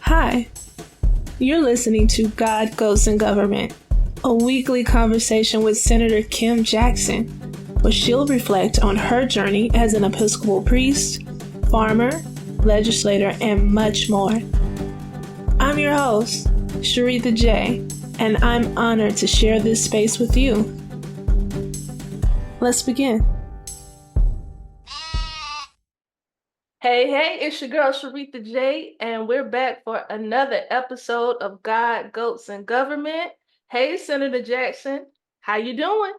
Hi, you're listening to God, Ghosts, and Government, a weekly conversation with Senator Kim Jackson, where she'll reflect on her journey as an Episcopal priest, farmer, legislator, and much more. I'm your host, Sharitha J., and I'm honored to share this space with you. Let's begin. Hey, it's your girl Sharitha J, and we're back for another episode of God, Goats, and Government. Hey, Senator Jackson, how you doing?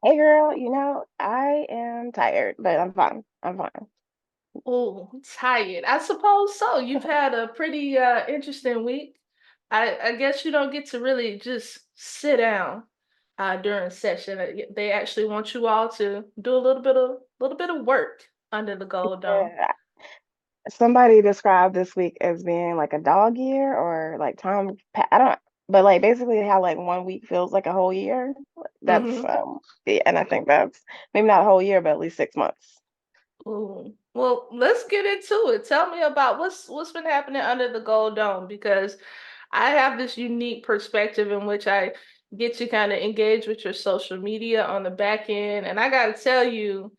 Hey girl, I am tired, but I'm fine. I'm fine. Oh, tired. I suppose so. You've had a pretty interesting week. I guess you don't get to really just sit down during session. They actually want you all to do a little bit of work under the gold dome. Yeah. Somebody described this week as being like a dog year or like I don't, but like basically how like 1 week feels like a whole year. That's Mm-hmm. yeah, and I think that's maybe not a whole year, but at least 6 months. Ooh. Well, let's get into it. Tell me about what's been happening under the gold dome, because I have this unique perspective in which I get to kind of engage with your social media on the back end, and I got to tell you,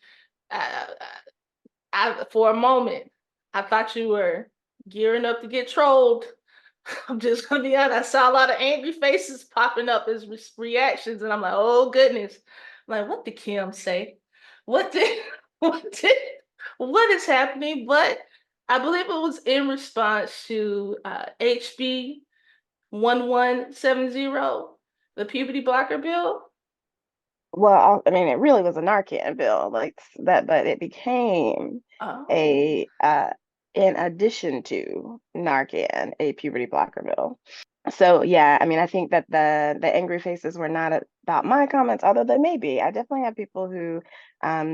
I, for a moment I thought you were gearing up to get trolled. I'm just gonna be honest. I saw a lot of angry faces popping up as reactions, and I'm like, oh goodness. I'm like, what did Kim say? What did what did what is happening? But I believe it was in response to HB 1170, the puberty blocker bill. Well, I mean, it really was a Narcan bill, like that, but it became Oh. a in addition to Narcan, a puberty blocker bill. So yeah, I mean, I think that the angry faces were not about my comments, although they may be. I definitely have people who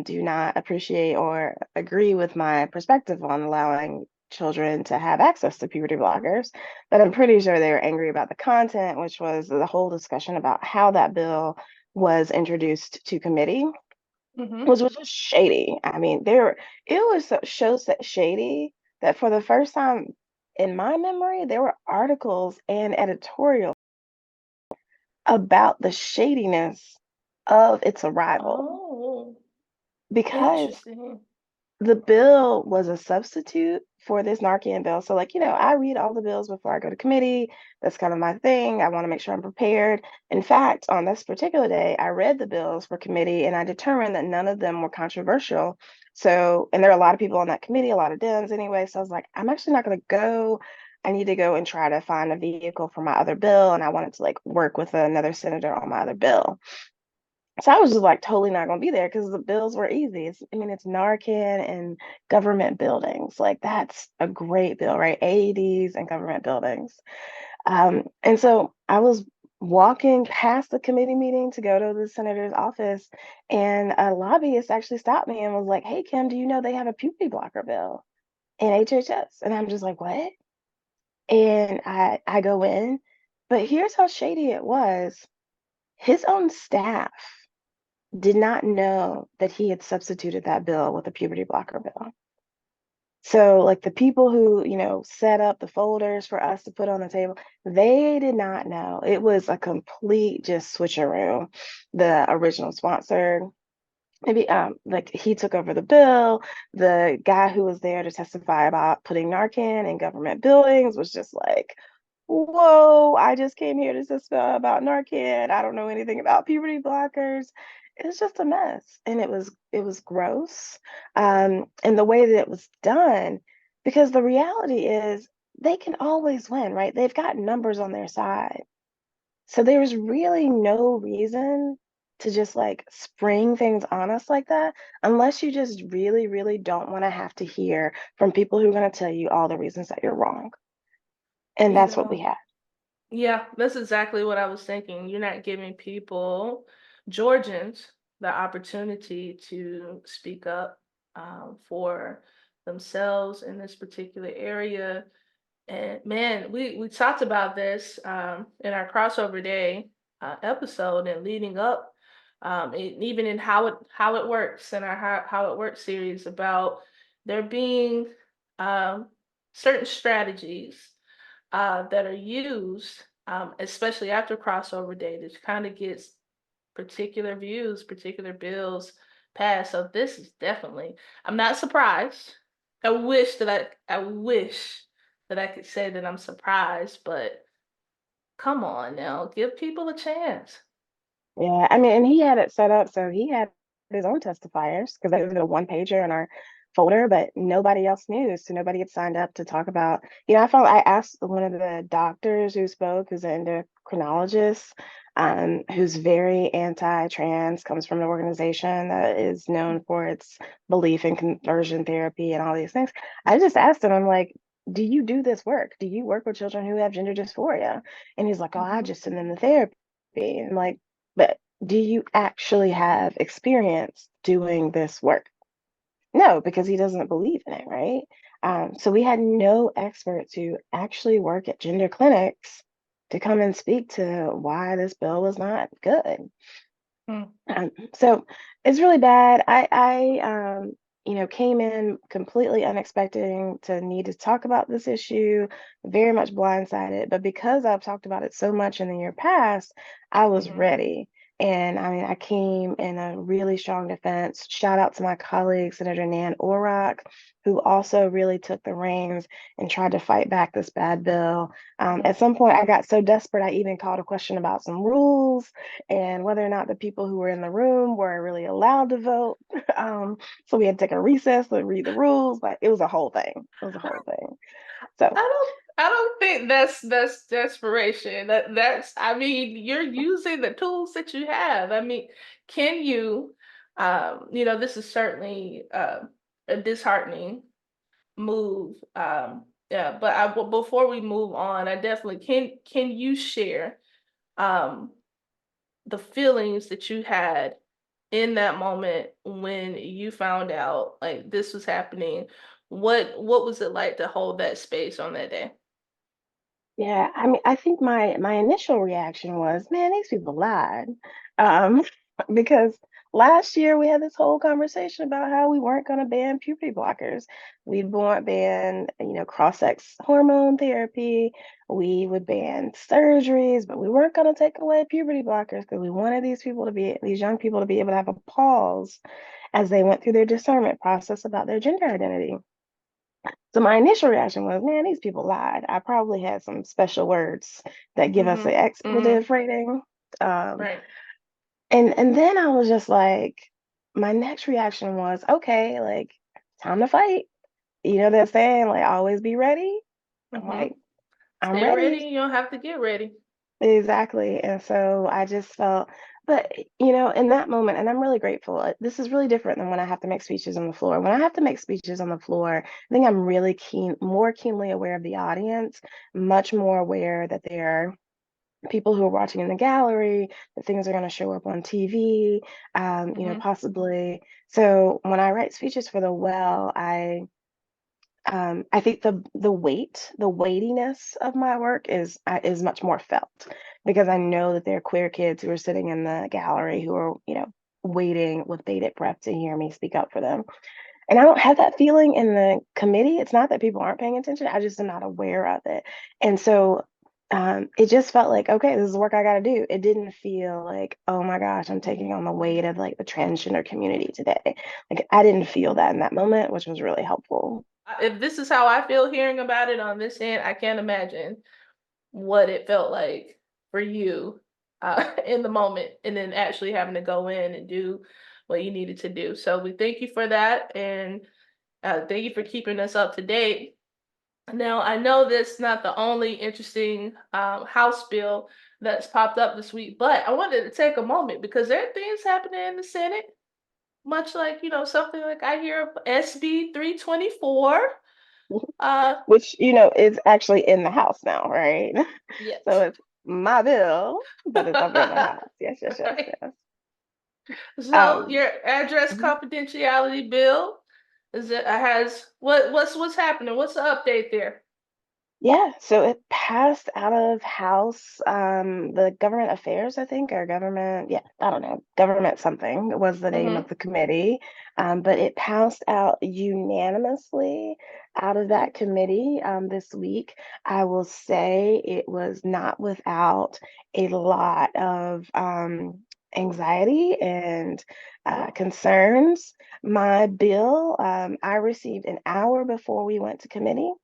do not appreciate or agree with my perspective on allowing children to have access to puberty blockers. But I'm pretty sure they were angry about the content, which was the whole discussion about how that bill was introduced to committee, Mm-hmm. which was just shady. I mean, it was so shady that for the first time in my memory, there were articles and editorials about the shadiness of its arrival Oh, because interesting. the bill was a substitute for this Narcan bill. So, like, I read all the bills before I go to committee. That's kind of my thing. I want to make sure I'm prepared. In fact, on this particular day, I read the bills for committee and I determined that none of them were controversial. So, and there are a lot of people on that committee, a lot of Dems anyway. So I was like, I'm actually not going to go. I need to go and try to find a vehicle for my other bill. And I wanted to like work with another senator on my other bill. So I was just like totally not going to be there because the bills were easy. I mean, it's Narcan and government buildings. Like that's a great bill, right? AEDs and government buildings. And so I was walking past the committee meeting to go to the senator's office, and a lobbyist actually stopped me and was like, "Hey, Kim, do you know they have a puberty blocker bill in HHS?" And I'm just like, "What?" And I go in, but here's how shady it was. His own staff did not know that he had substituted that bill with a puberty blocker bill. So, like the people who, set up the folders for us to put on the table, they did not know. It was a complete just switcheroo. The original sponsor, maybe like he took over the bill. The guy who was there to testify about putting Narcan in government buildings was just like, whoa, I just came here to testify about Narcan. I don't know anything about puberty blockers. It's just a mess. And it was gross. And the way that it was done, because the reality is they can always win, right? They've got numbers on their side. So there's really no reason to just like spring things on us like that, unless you just really, really don't want to have to hear from people who are going to tell you all the reasons that you're wrong. And You that's what we know, have. yeah, that's exactly what I was thinking. You're not giving people, Georgians, the opportunity to speak up for themselves in this particular area. And man, we talked about this in our crossover day episode and leading up, even in how it works in our how it works series, about there being um, certain strategies that are used, especially after crossover date, it kind of gets particular views, particular bills passed. So this is definitely, I'm not surprised. I wish that I could say that I'm surprised, but come on now, give people a chance. Yeah, I mean, and he had it set up so he had his own testifiers because that was a one pager in our folder, but nobody else knew. So nobody had signed up to talk about, I asked one of the doctors who spoke, who's an endocrinologist, who's very anti-trans, comes from an organization that is known for its belief in conversion therapy and all these things. I just asked him, I'm like, do you do this work? Do you work with children who have gender dysphoria? And he's like, oh, I Mhm. just send them to therapy. And I'm like, but do you actually have experience doing this work? No, because he doesn't believe in it, right? So we had no experts who actually work at gender clinics to come and speak to why this bill was not good. Mm. So it's really bad. Came in completely unexpecting to need to talk about this issue, very much blindsided. But because I've talked about it so much in the year past, I was Mhm. ready. And I mean, I came in a really strong defense. Shout out to my colleague, Senator Nan Orrock, who also really took the reins and tried to fight back this bad bill. Mhm. At some point, I got so desperate, I even called a question about some rules and whether or not the people who were in the room were really allowed to vote. So we had to take a recess to read the rules. Like it was a whole thing. It was a whole thing. So I don't think that's desperation. That's I mean, you're using the tools that you have. I mean, can you this is certainly a disheartening move. Yeah, but before we move on, I definitely can you share um the feelings that you had in that moment when you found out like this was happening? What was it like to hold that space on that day? yeah, I mean, I think my initial reaction was, man, these people lied. Um, because last year we had this whole conversation about how we weren't going to ban puberty blockers. We won't ban, cross-sex hormone therapy. We would ban surgeries, but we weren't going to take away puberty blockers because we wanted these young people to be able to have a pause as they went through their discernment process about their gender identity. So my initial reaction was, man, these people lied. I probably had some special words that give us an Mhm. Mhm. expletive rating. Um, Right. and then I was just like, my next reaction was, okay, like time to fight. You know that saying, like always be ready. I'm like, Mhm. I'm Stay ready, ready. you don't have to get ready. Exactly. And so I just felt, but in that moment, and I'm really grateful. This is really different than when I have to make speeches on the floor. When I have to make speeches on the floor, I think I'm really more keenly aware of the audience, much more aware that there are people who are watching in the gallery, that things are going to show up on TV, Mhm. possibly. So when I write speeches for the Well, I think the weightiness of my work is much more felt because I know that there are queer kids who are sitting in the gallery who are, waiting with bated breath to hear me speak up for them. And I don't have that feeling in the committee. It's not that people aren't paying attention. I just am not aware of it. And so it just felt like, okay, this is work I got to do. It didn't feel like, oh my gosh, I'm taking on the weight of like the transgender community today. Like I didn't feel that in that moment, which was really helpful. If this is how I feel hearing about it on this end, I can't imagine what it felt like for you in the moment and then actually having to go in and do what you needed to do. So we thank you for that and thank you for keeping us up to date. Now, I know this is not the only interesting House bill that's popped up this week, but I wanted to take a moment because there are things happening in the Senate, much like, something like I hear of SB 324. Uh, Which is actually in the house now, right? So yet. it's my bill, but it's over in the house. Yes, yes, yes, Right. yes. So Um, your address mhm. confidentiality bill is it has what's happening? What's the update there? Yeah, so it passed out of House, the Government Affairs, I think, or government, yeah, I don't know, government something was the name of Mm-hmm. the committee. But it passed out unanimously out of that committee this week. I will say it was not without a lot of anxiety and Oh. concerns. My bill, I received an hour before we went to committee.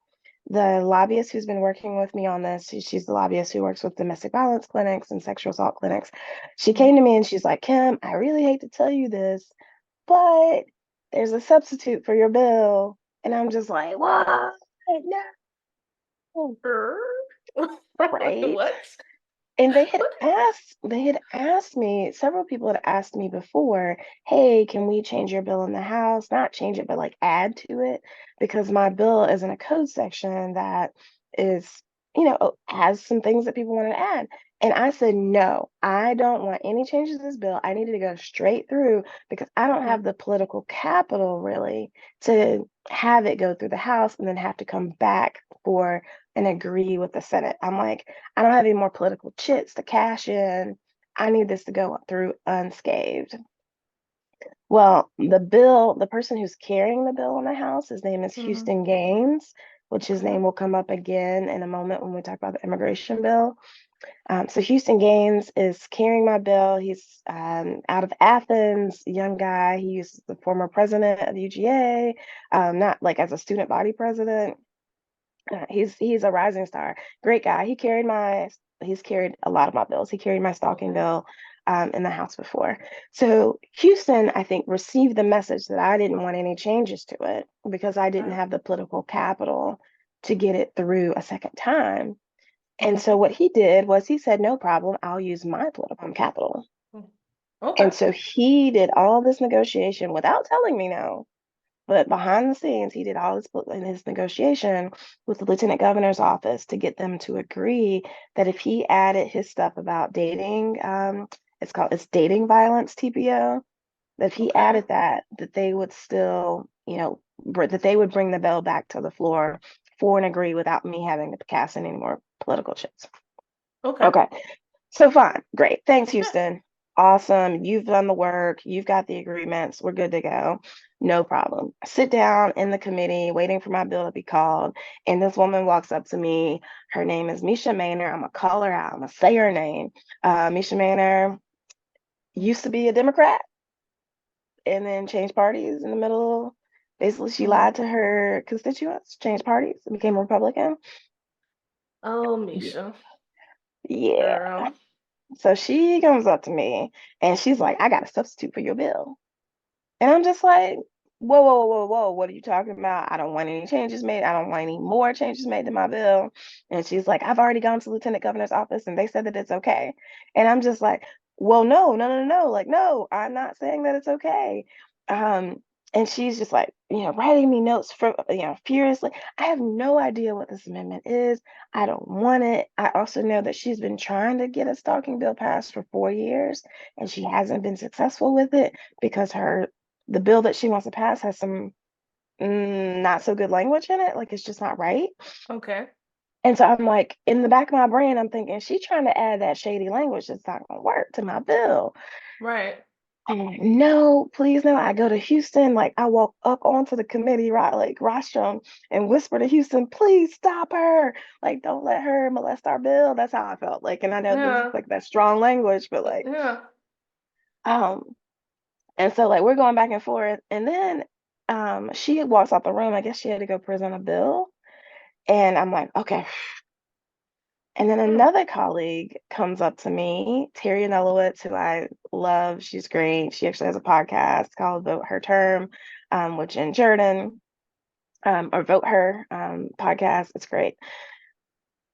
The lobbyist who's been working with me on this, she's the lobbyist who works with domestic violence clinics and sexual assault clinics. She Mm. came to me and she's like, Kim, I really hate to tell you this, but there's a substitute for your bill. And I'm just like, what? No, Er? right? What? And What? they had asked me, several people had asked me before, hey, can we change your bill in the house? Not change it, but like add to it, because my bill is in a code section that is, has some things that people want to add. And I said, no, I don't want any changes to this bill. I needed to go straight through because I don't Mm. have the political capital really to have it go through the House and then have to come back for and agree with the Senate. I'm like, I don't have any more political chits to cash in. I need this to go through unscathed. Well, the person who's carrying the bill in the House, his name is Mm-hmm. Houston Gaines, which his Okay. name will come up again in a moment when we talk about the immigration bill. So Houston Gaines is carrying my bill. He's out of Athens, young guy. He was the former president of the UGA, not like as a student body president. He's a rising star. Great guy. He's carried a lot of my bills. He carried my stalking Okay. bill in the House before. So Houston, I think, received the message that I didn't want any changes to it because I didn't Right. have the political capital to get it through a second time. And so what he did was he said, no problem, I'll use my political capital. Mm. Okay. And so he did all this negotiation without telling me no. But behind the scenes, he did all this in his negotiation with the lieutenant governor's office to get them to agree that if he added his stuff about dating, it's dating violence TPO, that if he Okay. added that they would still, that they would bring the bill back to the floor for and agree without me having to cast in any more political chips. Okay. Okay, so fine, great. Thanks, Yeah. Houston. Awesome. You've done the work. You've got the agreements. We're good to go. No problem. I sit down in the committee waiting for my bill to be called. And this woman walks up to me. Her name is Misha Maynor. I'm going to call her out. I'm going to say her name. Misha Maynor used to be a Democrat and then changed parties in the middle. Basically, she Mm. lied to her constituents, changed parties, and became a Republican. Oh, Yeah. Misha, Yeah. girl. So she comes up to me and she's like, I got a substitute for your bill. And I'm just like, whoa, whoa, whoa, whoa, what are you talking about? I don't want any changes made. I don't want any more changes made to my bill. And she's like, I've already gone to the lieutenant governor's office and they said that it's okay. And I'm just like, well, no, no, no, no. Like, no, I'm not saying that it's okay. Um, and she's just like, writing me notes for, furiously. I have no idea what this amendment is. I don't want it. I also know that she's been trying to get a stalking bill passed for 4 years and she hasn't been successful with it because the bill that she wants to pass has some not so good language in it. Like it's just not right. Okay. And so I'm like, in the back of my brain, I'm thinking she's trying to add that shady language that's not going to work to my bill. Right. No, please no. I go to Houston, like I walk up onto the committee, right, like rostrum, and whisper to Houston, please stop her. Like, don't let her molest our bill. That's how I felt. Like, and I know this is Yeah. like that strong language, but like, Yeah. um, and so like we're going back and forth. And then she walks out the room. I guess she had to go present a bill. And I'm like, okay. And then Mm. another colleague comes up to me, Terry Nelowitz, who I love. She's great. She actually has a podcast called Vote Her Term, with Jen Jordan, or Vote Her podcast. It's great.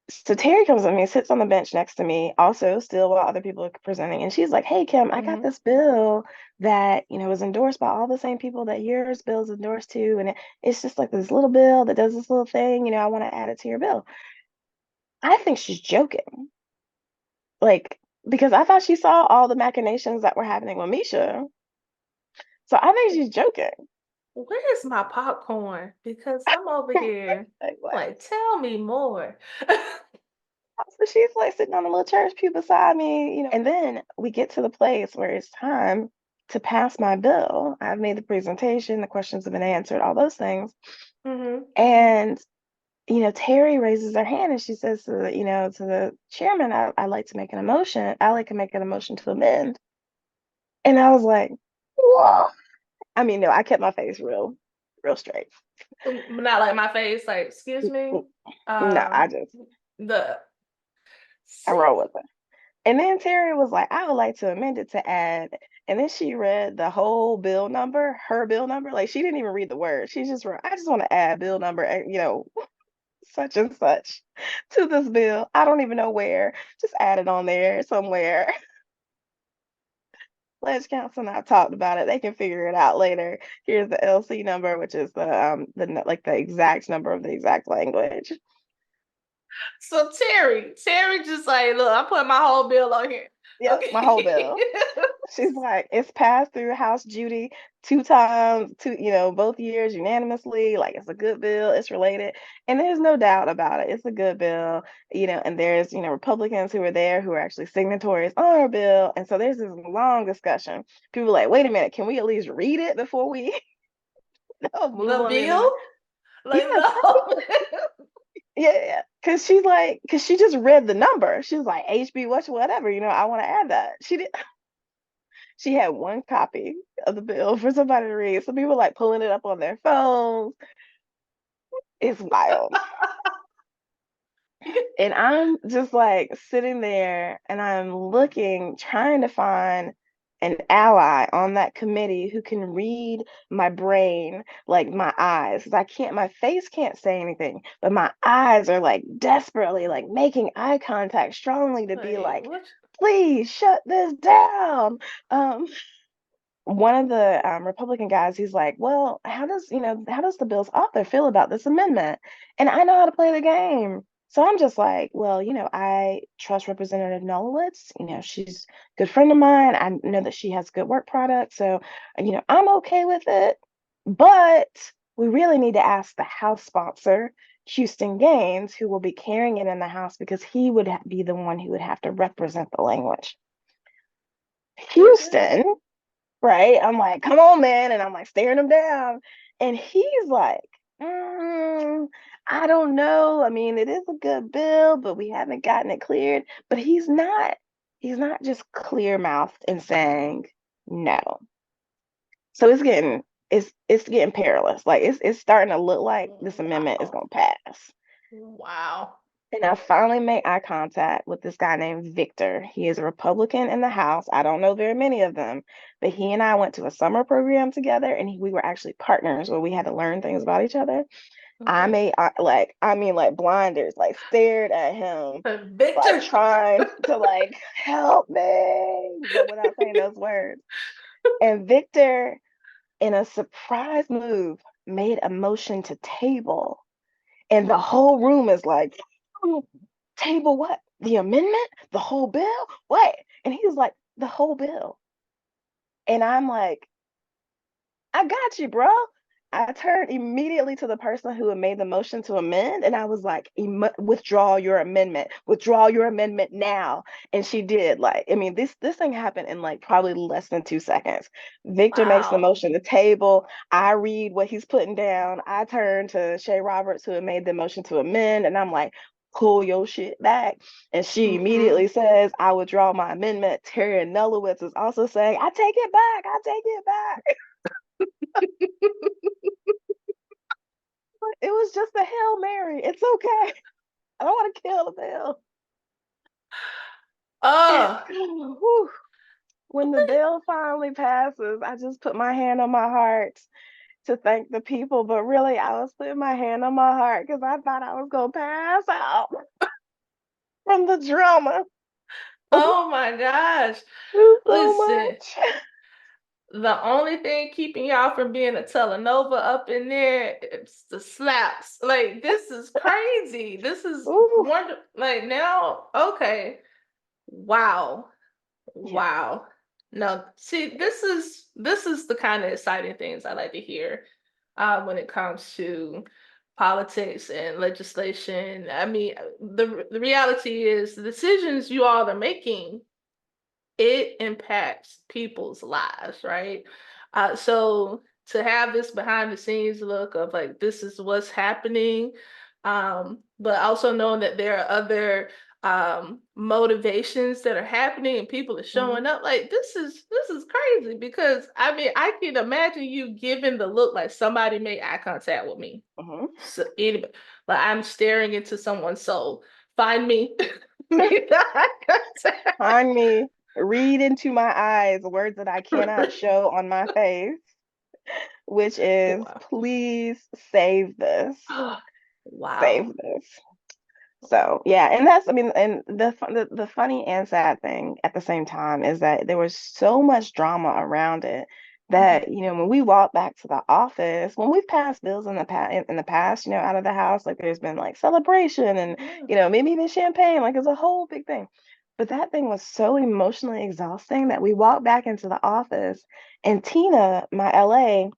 So Terry comes with me, sits on the bench next to me, also still while other people are presenting. And she's like, hey, Kim, I got Mm-hmm. this bill that, was endorsed by all the same people that yours bill is endorsed to. And it's just like this little bill that does this little thing, I want to add it to your bill. I think she's joking. Like, because I thought she saw all the machinations that were happening with Misha. So I think she's joking. where's my popcorn? Because I'm over here Like, what? like, tell me more. So she's like sitting on the little church pew beside me, and then we get to the place where it's time to pass my bill. I've made the presentation, the questions have been answered, all those things. Hmm. And, Terry raises her hand and she says to the chairman, I'd like to make an emotion. I like to make an emotion to amend. And I was like, whoa. I mean, no, I kept my face real straight. Not like my face, like, excuse me. No, I Um, just, the I see, roll with it. And then Terry was like, I would like to amend it to add. And then she read the whole bill number, her bill number. Like she didn't even read the word. She just wrote, I just want to add bill number, such and such to this bill. I don't even know where. Just add it on there somewhere. Pledge Council and I talked about it. They can figure it out later. Here's the LC number, which is the exact number of the exact language. so Terry just like, look, I'm putting my whole bill on here. Yep, my whole Okay. bill. She's like, it's passed through House Judy 2 times, both years unanimously. Like, it's a good bill, it's related. And there's no doubt about it. It's a good bill, and there's, Republicans who are there who are actually signatories on our bill. And so there's this long discussion. People are like, wait a minute, can we at least read it before we move The on the bill? amendment? Like, Yes, no. yeah. Cause she just read the number. She was like, HB, whatever, I want to add that. She had one copy of the bill for somebody to read. Some people like pulling it up on their phones. It's wild. And I'm just like sitting there and I'm looking, trying to find an ally on that committee who can read my brain, like my eyes. 'Cause my face can't say anything, but my eyes are like desperately like making eye contact strongly to be Like, like, what? please shut this down. Um, one of the Republican guys, he's like, well, how does the bill's author feel about this amendment? And I know how to play the game. So I'm just like, well, I trust Representative Nolowitz. She's a good friend of mine. I know that she has good work product. So, I'm okay with it. But we really need to ask the House sponsor, Houston Gaines, who will be carrying it in the House because he would be the one who would have to represent the language. Mhm. Houston, right? I'm like, come on, man. And I'm like staring him down. And he's like, I don't know. I mean, it is a good bill, but we haven't gotten it cleared. But he's not just clear mouthed and saying no. So it's getting perilous. Like it's starting to look like this amendment is Wow. gonna pass. Wow. And I finally made eye contact with this guy named Victor. He is a Republican in the House. I don't know very many of them, but he and I went to a summer program together, and we were actually partners where we had to learn things about each other. I Okay. made like blinders, like stared at him, like Victor. trying to like help me, but without saying those words. And Victor, in a surprise move, made a motion to table, and the whole room is like, table what? The amendment? The whole bill? What? And he was like, the whole bill. And I'm like, I got you, bro. I turned immediately to the person who had made the motion to amend, and I was like, "Withdraw your amendment. Withdraw your amendment now." And she did. Like, I mean, this thing happened in like probably less than 2 seconds. Victor makes the Wow. motion to table. I read what he's putting down. I turn to Shay Roberts, who had made the motion to amend, and I'm like, "Pull your shit back." And she Hmm. immediately says, "I withdraw my amendment." Terry Nellowitz is also saying, "I take it back. I take it back." It was just a Hail Mary. It's okay. I don't want to kill the bill. Oh. Whew. When the bill finally passes, I just put my hand on my heart to thank the people. But really, I was putting my hand on my heart because I thought I was going to pass out from the drama. Oh my gosh. So Listen, much. the only thing keeping y'all from being a telenova up in there is the slaps. Like, this is crazy. This is Ooh, wonder like now, okay. Wow. yeah. Wow. No, see, this is the kind of exciting things I like to hear. when it comes to politics and legislation. I mean, the reality is the decisions you all are making, it impacts people's lives, right? So to have this behind the scenes look of like this is what's happening, but also knowing that there are other motivations that are happening and people are Mhm, showing up, like this is crazy because I mean I can imagine you giving the look like somebody made eye contact with me. mhm. So anybody, like I'm staring into someone's soul. Find me, make the eye contact. Find me, read into my eyes words that I cannot show on my face, which is Wow. please save this. Save Wow. this. Wow. So yeah, and that's I mean, and the funny and sad thing at the same time is that there was so much drama around it Mhm. that when we walk back to the office, when we've passed bills in the past, out of the house, like there's been like celebration and Yeah. maybe even champagne, like it's a whole big thing. But that thing was so emotionally exhausting that we walked back into the office, and Tina, my LA,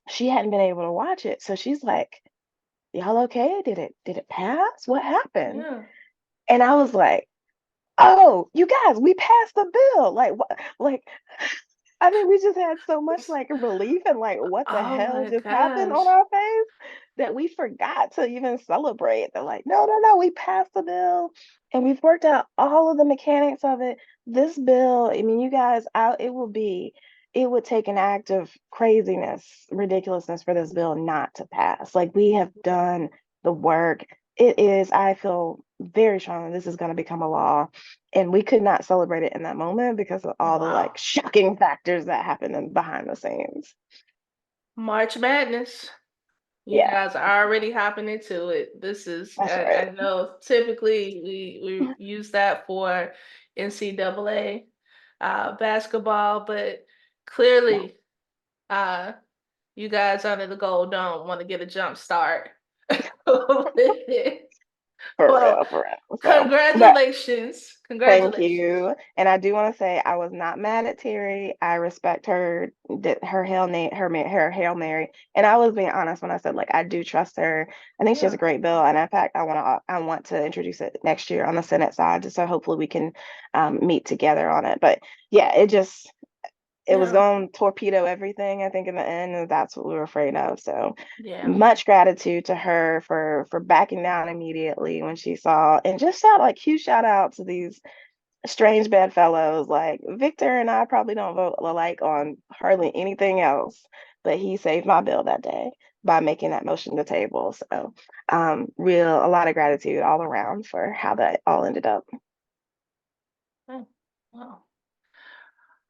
she hadn't been able to watch it, so she's like, "Y'all okay? Did it pass? What happened?" Yeah. And I was like, "Oh, you guys, we passed the bill." Like what? Like I think we just had so much like relief and like what the Oh hell my just happened on gosh. our face that we forgot to even celebrate. They're like, "No, no, no, we passed the bill and we've worked out all of the mechanics of it. This bill, I mean, you guys, it would take an act of craziness, ridiculousness for this bill not to pass. Like we have done the work. It is, I feel very strongly this is going to become a law, and we could not celebrate it in that moment because of all the like Wow. shocking factors that happened behind the scenes. March Madness. You Yeah, guys are already hopping into it. This is, that's right. I know typically we use that for NCAA basketball, but Yeah, clearly uh you guys under the gold dome want to get a jump start. for Well, real, for real. So, but congratulations. thank Congratulations. you. And I do want to say I was not mad at Terry. I respect her her Hail Mary. And I was being honest when I said like I do trust her. I think she has a Yeah. great bill. And in fact, I want to introduce it next year on the Senate side, just so hopefully we can meet together on it. But yeah, it was Yeah. going to torpedo everything, I think, in the end, and that's what we were afraid of. So Yeah. much gratitude to her for backing down immediately when she saw, and just huge shout out to these strange bedfellows. Like Victor and I probably don't vote alike on hardly anything else, but he saved my bill that day by making that motion to table. So a lot of gratitude all around for how that all ended up. Oh, wow.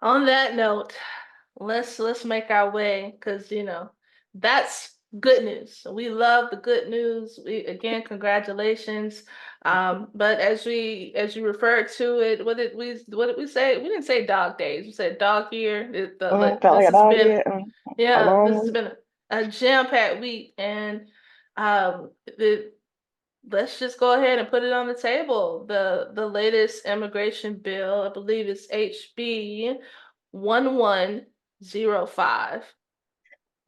On that note, let's make our way because that's good news. So we love the good news. We again, congratulations. But as you referred to it, what did we say? We didn't say dog days. We said dog year. Felt This like a has dog been year, a this long has week. been a jam-packed week, and the let's just go ahead and put it on the table. The latest immigration bill, I believe it's HB 1105.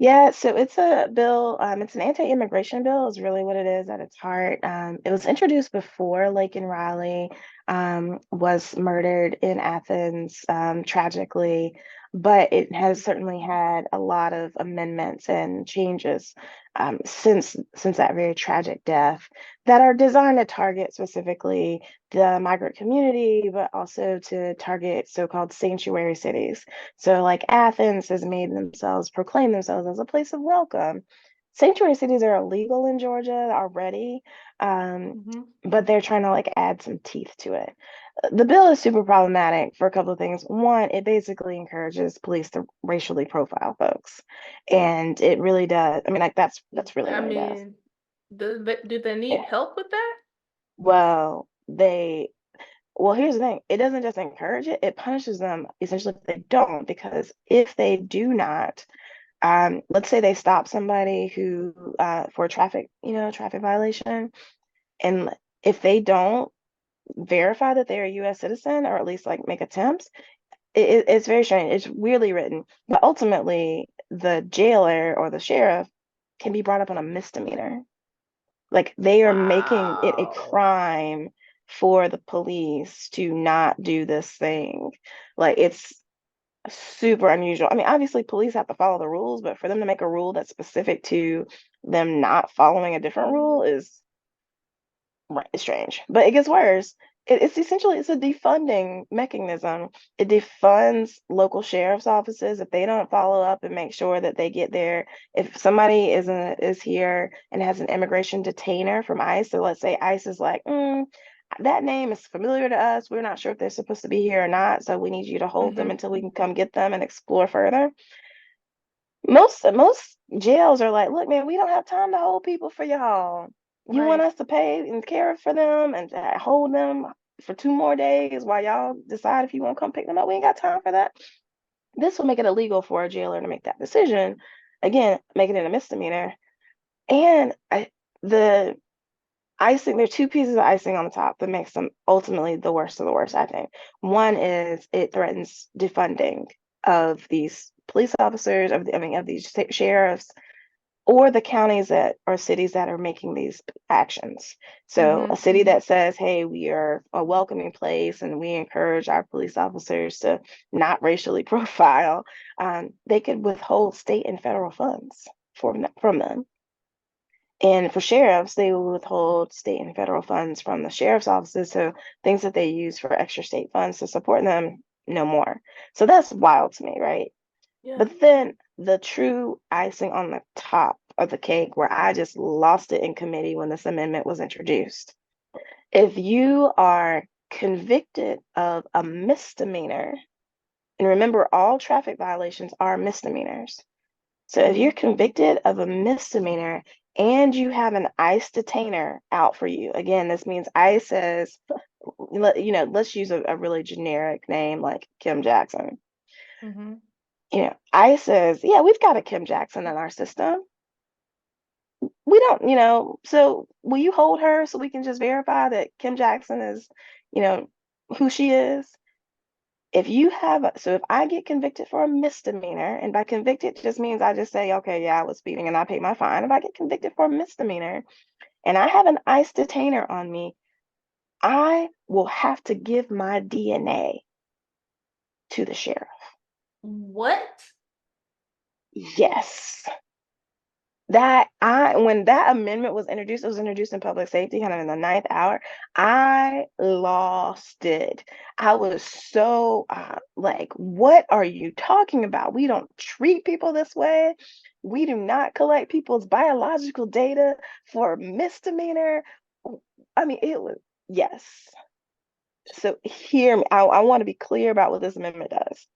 Yeah, so it's a bill. It's an anti-immigration bill, is really what it is at its heart. It was introduced before Laken Riley was murdered in Athens, tragically, but it has certainly had a lot of amendments and changes since that very tragic death that are designed to target specifically the migrant community, but also to target so-called sanctuary cities. So, like Athens has made themselves proclaim themselves as a place of welcome. Sanctuary cities are illegal in Georgia already, um, Hmm. but they're trying to like add some teeth to it. The bill is super problematic for a couple of things. One, it basically encourages police to racially profile folks, and it really does. I mean, like that's really I what it does. mean, do they Yeah. need help with that? Well, here's the thing. It doesn't just encourage it; it punishes them essentially if they don't, because if they do not, let's say they stop somebody who for a traffic violation, and if they don't verify that they're a U.S. citizen or at least like make attempts, it's very strange. It's weirdly written, but ultimately the jailer or the sheriff can be brought up on a misdemeanor. Like they are making it a Wow. crime for the police to not do this thing. Like it's super unusual. I mean, obviously police have to follow the rules, but for them to make a rule that's specific to them not following a different rule is right, it's strange. But it gets worse. It's essentially it's a defunding mechanism. It defunds local sheriff's offices if they don't follow up and make sure that they get there. If somebody is here and has an immigration detainer from ICE, so let's say ICE is like, that name is familiar to us. We're not sure if they're supposed to be here or not, so we need you to hold them Hmm. until we can come get them and explore further. Most jails are like, look, man, we don't have time to hold people for y'all. You want Right. us to pay and care for them and to hold them for 2 more days while y'all decide if you want to come pick them up. We ain't got time for that. This will make it illegal for a jailer to make that decision. Again, making it a misdemeanor. And the icing, there are two pieces of icing on the top that makes them ultimately the worst of the worst, I think. One is it threatens defunding of these police officers, of these sheriffs, or the counties that or cities that are making these actions. So a Hmm. city that says, hey, we are a welcoming place and we encourage our police officers to not racially profile, they could withhold state and federal funds from them. And for sheriffs, they will withhold state and federal funds from the sheriff's offices. So things that they use for extra state funds to support them, no more. So that's wild to me, right? Yeah. But then the true icing on the top of the cake, where I just lost it in committee when this amendment was introduced. If you are convicted of a misdemeanor, and remember, all traffic violations are misdemeanors. So if you're Hmm. convicted of a misdemeanor and you have an ICE detainer out for you, again, this means ICE says, let's use a really generic name like Kim Jackson. Hmm. ICE says, yeah, we've got a Kim Jackson in our system. We don't, so will you hold her so we can just verify that Kim Jackson is, you know, who she is? So if I get convicted for a misdemeanor, and by convicted just means I just say, okay, yeah, I was speeding and I paid my fine. If I get convicted for a misdemeanor and I have an ICE detainer on me, I will have to give my DNA to the sheriff. What? Yes. That I when that amendment was introduced, it was introduced in public safety, kind of in the ninth hour. I lost it. I was so like, what are you talking about? We don't treat people this way. We do not collect people's biological data for misdemeanor. I mean, it was yes. So hear me. I want to be clear about what this amendment does.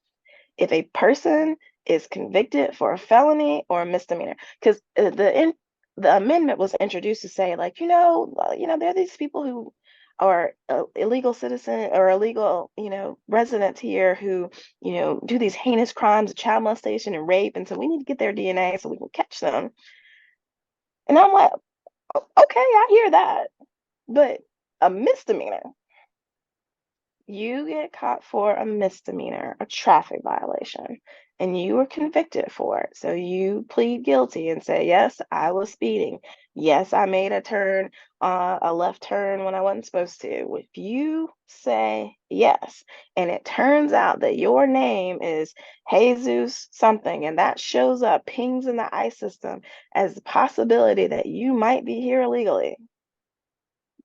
If a person is convicted for a felony or a misdemeanor, because the amendment was introduced to say, like, there are these people who are illegal citizen or illegal, residents here who, do these heinous crimes of child molestation and rape, and so we need to get their DNA so we can catch them. And I'm like, okay, I hear that, but a misdemeanor, you get caught for a misdemeanor, a traffic violation, and you were convicted for it. So you plead guilty and say, yes, I was speeding. Yes, I made a left turn when I wasn't supposed to. If you say yes, and it turns out that your name is Jesus something, and that shows up, pings in the ICE system as the possibility that you might be here illegally,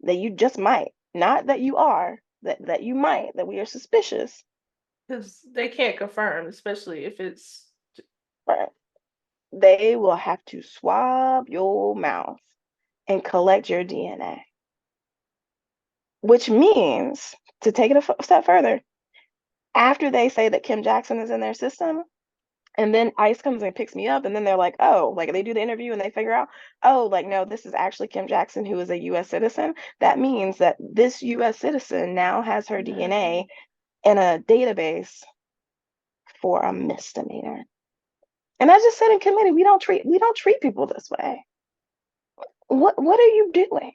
that you just might, not that you are, that you might, that we are suspicious, Because they can't confirm, especially if it's. right? They will have to swab your mouth and collect your DNA, which means, to take it a step further, after they say that Kim Jackson is in their system, and then ICE comes and picks me up, and then they're like, oh, like they do the interview and they figure out, oh, like, no, this is actually Kim Jackson, who is a US citizen. That means that this US citizen now has her DNA in a database for a misdemeanor. And I just said in committee, we don't treat people this way. What are you doing?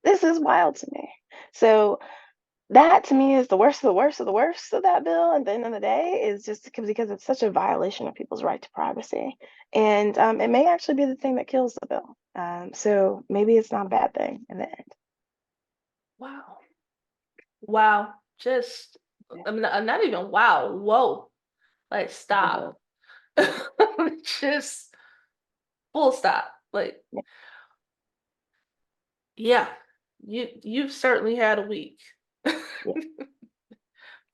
This is wild to me. So that to me is the worst of the worst of the worst of that bill. At the end of the day, is just because it's such a violation of people's right to privacy, and it may actually be the thing that kills the bill. So maybe it's not a bad thing in the end. Wow. Wow. Just, Yeah, I'm not even wow. Whoa. Like, yeah, stop. Just full stop. Like, yeah, yeah, you've certainly had a week. yeah,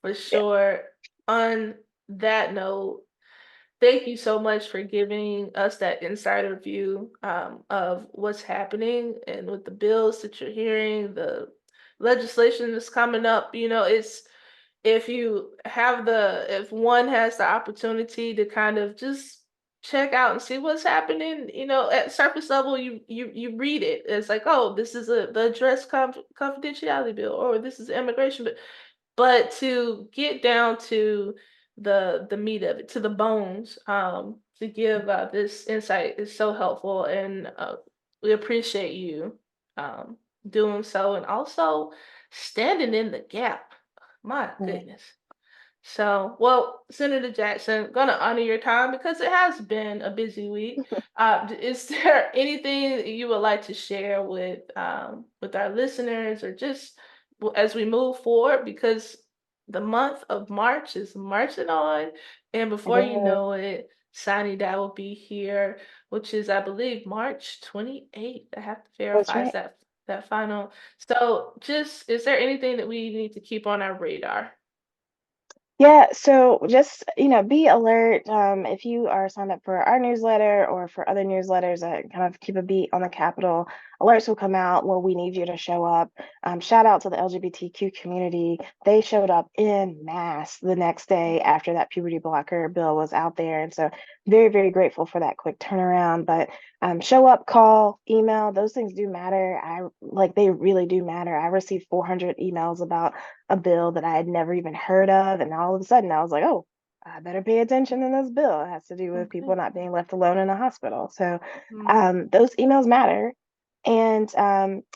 For yeah. sure. On that note, thank you so much for giving us that insider view of what's happening and with the bills that you're hearing, the legislation that's coming up. It's if one has the opportunity to kind of just check out and see what's happening, at surface level, you read it. It's like, oh, this is the confidentiality bill, or this is the immigration bill. But to get down to the meat of it, to the bones, to give this insight is so helpful, and we appreciate you um, doing so, and also standing in the gap. My Yeah. goodness. So, well, Senator Jackson, gonna honor your time because it has been a busy week. Is there anything that you would like to share with our listeners, or just as we move forward? Because the month of March is marching on, and It before you is. know it, Sunny Dad will be here, which is, I believe, March 28th. I have to That's verify right. that final. So, just is there anything that we need to keep on our radar? Yeah, so just, be alert. If you are signed up for our newsletter or for other newsletters that kind of keep a beat on the Capitol, alerts will come out where we need you to show up. Shout out to the LGBTQ community. They showed up in mass the next day after that puberty blocker bill was out there. And so very, very grateful for that quick turnaround. But show up, call, email, those things do matter. They really do matter. I received 400 emails about a bill that I had never even heard of. And all of a sudden I was like, oh, I better pay attention to this bill. It has to do with people Okay. not being left alone in a hospital. So Mm. those emails matter. And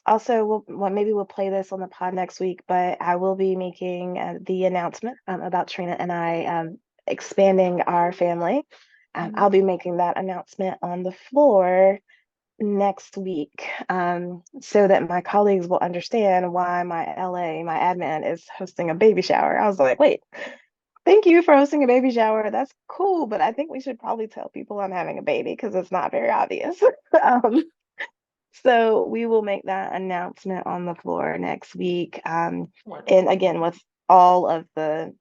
also, maybe we'll play this on the pod next week, but I will be making the announcement about Trina and I expanding our family. I'll Mhm. be making that announcement on the floor next week, so that my colleagues will understand why my admin, is hosting a baby shower. I was like, wait, thank you for hosting a baby shower. That's cool, but I think we should probably tell people I'm having a baby because it's not very obvious. um, so we will make that announcement on the floor next week. And Wonderful. again, with all of the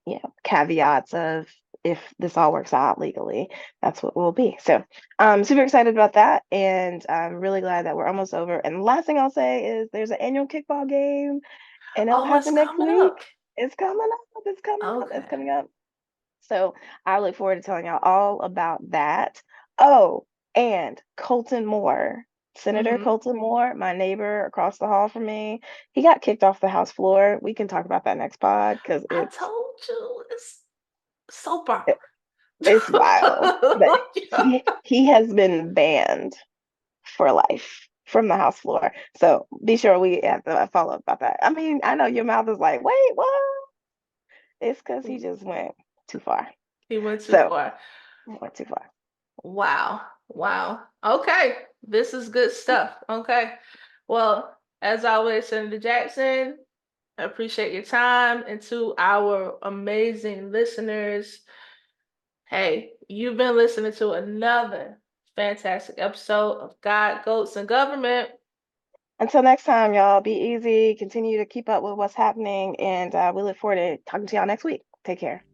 caveats of if this all works out legally, that's what we'll be. So I'm super excited about that. And I'm really glad that we're almost over. And the last thing I'll say is there's an annual kickball game in El Oh, it's Paso next coming week. up. It's coming up. It's coming up. It's Okay. coming up. So I look forward to telling y'all all about that. Oh, and Colton Moore, Senator Hmm. Colton Moore, my neighbor across the hall from me, he got kicked off the House floor. We can talk about that next pod because I told you it's soap opera. it's wild. But Yeah. he has been banned for life from the House floor. So be sure we have to follow up about that. I mean, I know your mouth is like, wait, what? It's because he just went too far. He went too So far. went too far. Wow. Wow. Okay. This is good stuff. Okay. Well, as always, Senator Jackson, I appreciate your time. And to our amazing listeners, hey, you've been listening to another fantastic episode of God, Goats, and Government. Until next time, y'all, be easy. Continue to keep up with what's happening. And we look forward to talking to y'all next week. Take care.